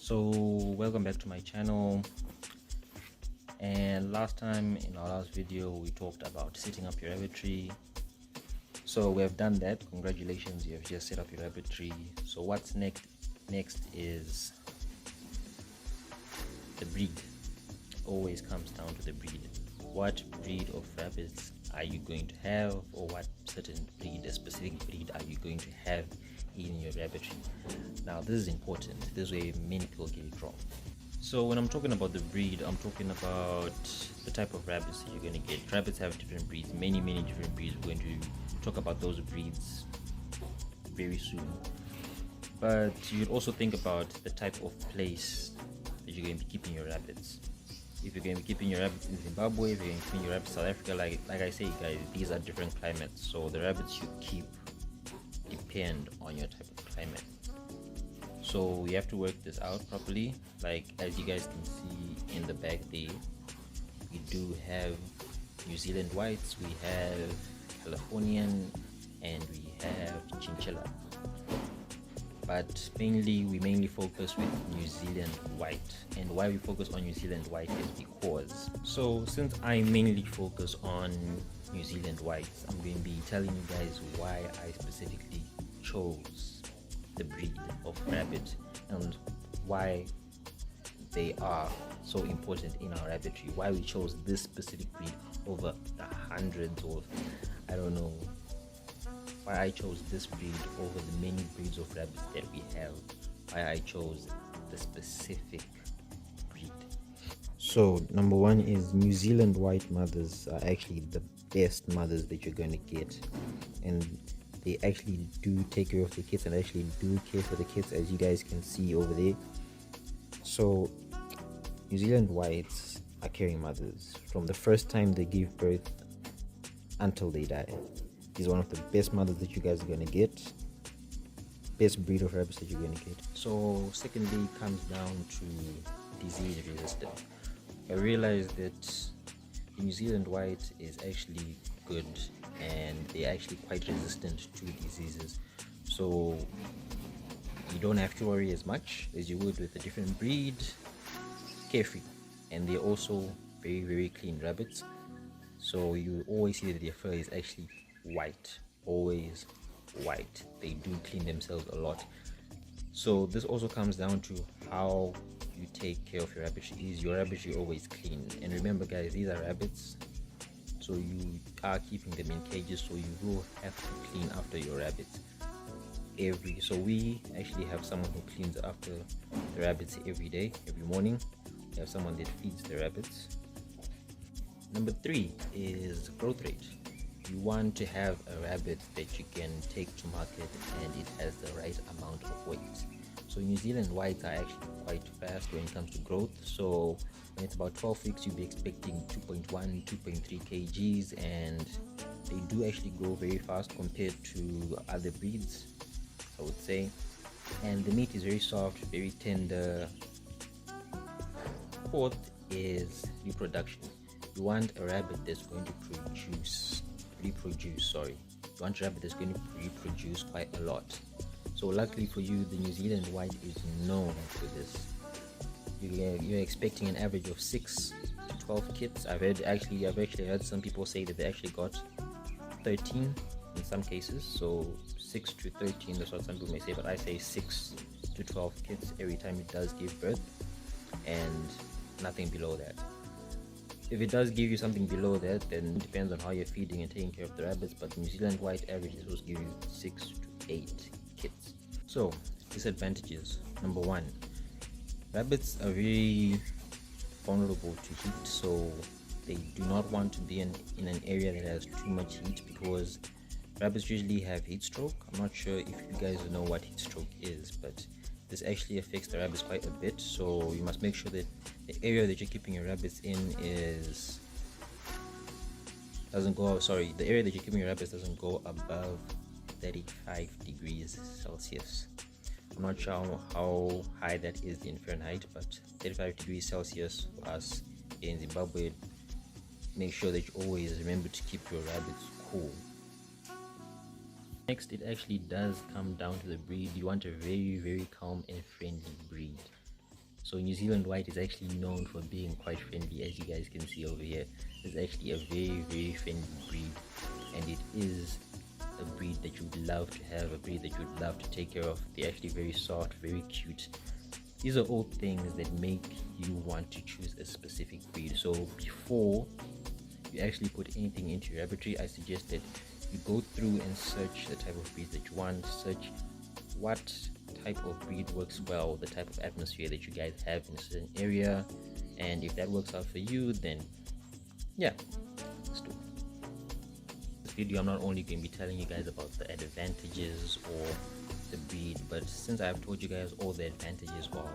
So welcome back to my channel. And last time, in our last video, we talked about setting up your rabbitry. So we have done that. Congratulations, you have just set up your rabbitry. So what's next is the breed. Always comes down to the breed. What breed of rabbits are you going to have, or what certain breed, a specific breed, are you going to have in your rabbitry? Now this is important. This is where many people get it wrong. So when I'm talking about the breed, I'm talking about the type of rabbits that you're going to get. Rabbits have different breeds, many different breeds. We're going to talk about those breeds very soon. But you'd also think about the type of place that you're going to be keeping your rabbits. If you're going to be keeping your rabbits in Zimbabwe, if you're going to be keeping your rabbits in South Africa, like I say guys, these are different climates. So the rabbits you keep depend on your type of climate. So you have to work this out properly. Like as you guys can see in the back there, we do have New Zealand Whites, we have Californian, and we have Chinchilla. But we mainly focus with New Zealand White. And why we focus on New Zealand White is because, so since I mainly focus on New Zealand Whites, I'm going to be telling you guys why I specifically chose the breed of rabbit and why they are so important in our rabbitry, why we chose this specific breed over the hundreds of, I don't know, why I chose this breed over the many breeds of rabbits that we have, why I chose the specific breed. So number one is New Zealand White mothers are actually the best mothers that you're going to get, and they actually do take care of the kids and actually do care for the kids, as you guys can see over there. So New Zealand Whites are caring mothers from the first time they give birth until they die. Is one of the best mothers that you guys are going to get, best breed of rabbits that you're going to get. So secondly, it comes down to disease resistance. I realized that the New Zealand White is actually good and they're actually quite resistant to diseases, so you don't have to worry as much as you would with a different breed. Carefree, and they're also very clean rabbits, so you always see that their fur is actually white, always white. They do clean themselves a lot. So this also comes down to how you take care of your rabbitry. Is your rabbitry always clean? And remember guys, these are rabbits, so you are keeping them in cages, so you will have to clean after your rabbits so we actually have someone who cleans after the rabbits every day, every morning. We have someone that feeds the rabbits. Number 3 is growth rate. You want to have a rabbit that you can take to market and it has the right amount of weight. So New Zealand Whites are actually quite fast when it comes to growth. So when it's about 12 weeks, you'll be expecting 2.1, 2.3 kgs, and they do actually grow very fast compared to other breeds, I would say. And the meat is very soft, very tender. Fourth is reproduction. You want a rabbit that's going to reproduce. You want a rabbit that's going to reproduce quite a lot. So luckily for you, the New Zealand White is known for this. You're expecting an average of 6 to 12 kits. I've actually heard some people say that they actually got 13 in some cases. So 6 to 13, that's what some people may say, but I say 6 to 12 kits every time it does give birth, and nothing below that. If it does give you something below that, then it depends on how you're feeding and taking care of the rabbits, but New Zealand White average is supposed to give you 6 to 8 kits. So disadvantages. Number 1, rabbits are very vulnerable to heat, so they do not want to be in an area that has too much heat, because rabbits usually have heat stroke. I'm not sure if you guys know what heat stroke is, but this actually affects the rabbits quite a bit. So you must make sure that the area that you're keeping your rabbits in the area that you're keeping your rabbits doesn't go above 35 degrees Celsius. I'm not sure how high that is in Fahrenheit, but 35 degrees Celsius for us in Zimbabwe. Make sure that you always remember to keep your rabbits cool. Next, it actually does come down to the breed. You want a very calm and friendly breed. So New Zealand White is actually known for being quite friendly, as you guys can see over here. It's actually a very friendly breed, and it is a breed that you would love to have, a breed that you would love to take care of. They're actually very soft, very cute. These are all things that make you want to choose a specific breed. So before you actually put anything into your rabbitry, I suggest that you go through and search the type of breed that you want, search what type of breed works well, the type of atmosphere that you guys have in a certain area, and if that works out for you, then yeah, let's do it. This video I'm not only going to be telling you guys about the advantages or the breed, but since I've told you guys all the advantages of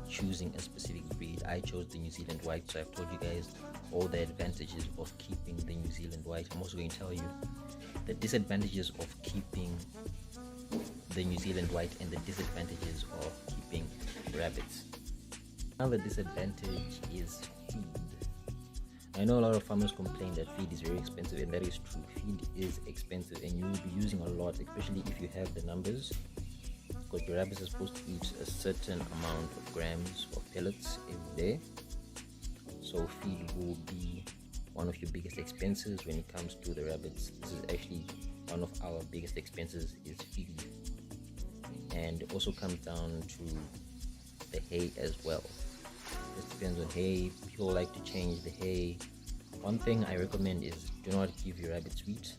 choosing a specific breed, I chose the New Zealand White. So I've told you guys all the advantages of keeping the New Zealand White. I'm also going to tell you the disadvantages of keeping the New Zealand White and the disadvantages of keeping rabbits. Now the disadvantage is feed. I know a lot of farmers complain that feed is very expensive, and that is true. Feed is expensive and you will be using a lot, especially if you have the numbers, because your rabbits are supposed to eat a certain amount of grams of pellets every day. So feed will be one of your biggest expenses when it comes to the rabbits. This is actually one of our biggest expenses, is feed. And it also comes down to the hay as well. This depends on hay. People like to change the hay. One thing I recommend is do not give your rabbits wheat.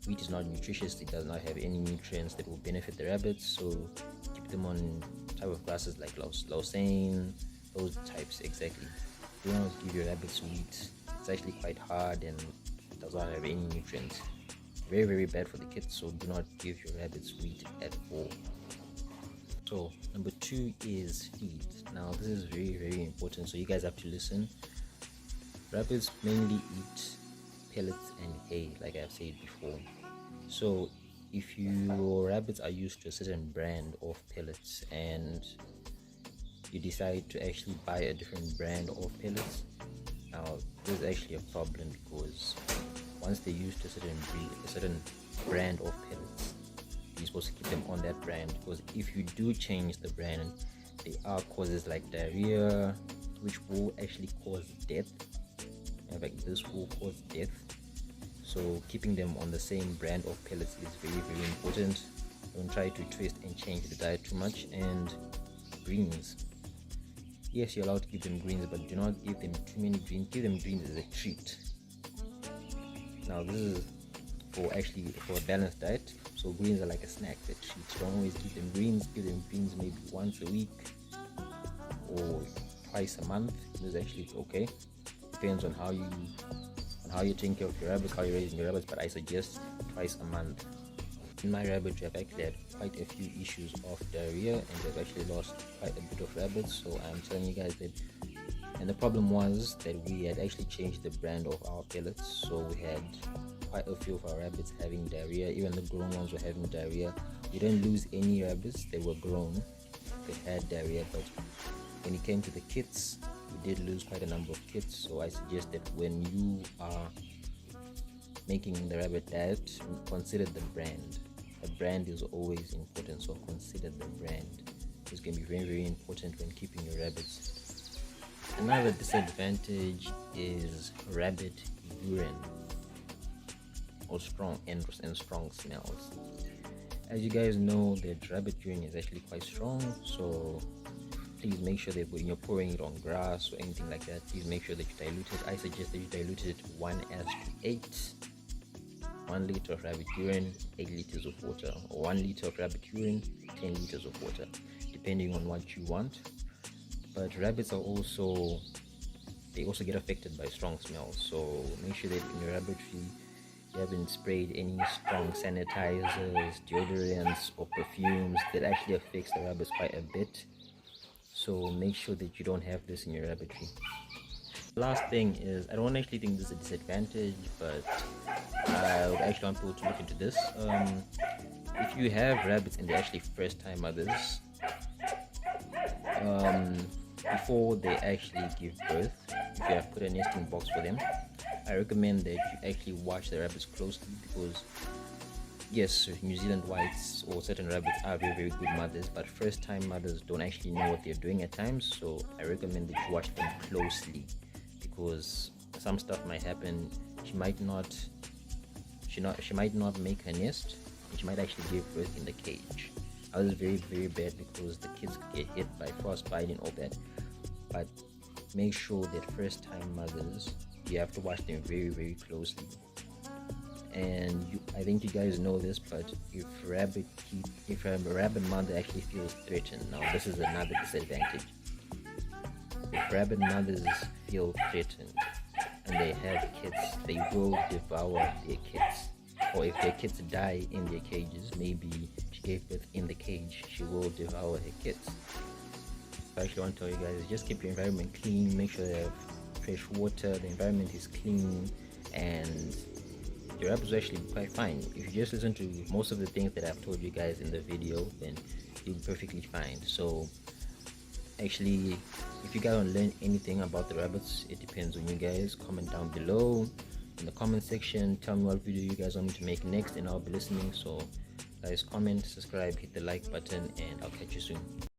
Wheat is not nutritious. It does not have any nutrients that will benefit the rabbits, so keep them on type of grasses like Lausanne, those types exactly. Do not give your rabbits wheat. It's actually quite hard and does not have any nutrients. Very bad for the kids, so do not give your rabbits wheat at all. So number 2 is feed. Now this is very important, so you guys have to listen. Rabbits mainly eat pellets and hay, like I've said before. So if your rabbits are used to a certain brand of pellets and you decide to actually buy a different brand of pellets, now there's actually a problem, because once they're used to a certain breed, a certain brand of pellets, you're supposed to keep them on that brand, because if you do change the brand, there are causes like diarrhea, which will actually cause death. In fact, this will cause death. So keeping them on the same brand of pellets is very important. Don't try to twist and change the diet too much. And greens, yes, you're allowed to give them greens, but do not give them too many greens. Give them greens as a treat. Now this is for a balanced diet. So greens are like a snack, a treat. Don't always give them greens. Give them greens maybe once a week or twice a month. This is actually okay. Depends on how you take care of your rabbits, how you're raising your rabbits, but I suggest twice a month. In my rabbitry, I've actually had quite a few issues of diarrhea, and I've actually lost quite a bit of rabbits. So I'm telling you guys that. And the problem was that we had actually changed the brand of our pellets, so we had quite a few of our rabbits having diarrhea. Even the grown ones were having diarrhea. We didn't lose any rabbits, they were grown, they had diarrhea, but when it came to the kits, we did lose quite a number of kits. So I suggest that when you are making the rabbit diet, consider the brand. The brand is always important, so consider the brand. It's going to be very important when keeping your rabbits. Another disadvantage is rabbit urine, or strong smells. As you guys know, that rabbit urine is actually quite strong, so please make sure that when you're pouring it on grass or anything like that, please make sure that you dilute it. I suggest that you dilute it 1:8. 1 liter of rabbit urine, 8 liters of water, or 1 liter of rabbit urine, 10 liters of water, depending on what you want. But rabbits are also get affected by strong smells, so make sure that in your rabbitry you haven't sprayed any strong sanitizers, deodorants, or perfumes that actually affects the rabbits quite a bit. So make sure that you don't have this in your rabbitry. The last thing is, I don't actually think this is a disadvantage, but I would actually want people to look into this. If you have rabbits and they're actually first time mothers, before they actually give birth, if you have put a nesting box for them, I recommend that you actually watch the rabbits closely, because yes, New Zealand whites or certain rabbits are very, very good mothers, but first time mothers don't actually know what they're doing at times. So I recommend that you watch them closely, because some stuff might happen. She might not make her nest, and she might actually give birth in the cage. I was very, very bad because the kids get hit by frostbite and all that. But make sure that first time mothers, you have to watch them very, very closely. And I think you guys know this, but if a rabbit mother actually feels threatened, now this is another disadvantage. If rabbit mothers feel threatened and they have kids, they will devour their kids. Or if their kids die in their cages, maybe she gave birth in the cage, she will devour her kids. I actually want to tell you guys, just keep your environment clean, make sure you have fresh water, the environment is clean, and your rabbits will actually be quite fine. If you just listen to most of the things that I've told you guys in the video, then you'll be perfectly fine. So actually, if you guys want to learn anything about the rabbits, it depends on you guys. Comment down below in the comment section, tell me what video you guys want me to make next, and I'll be listening. So guys, comment, subscribe, hit the like button, and I'll catch you soon.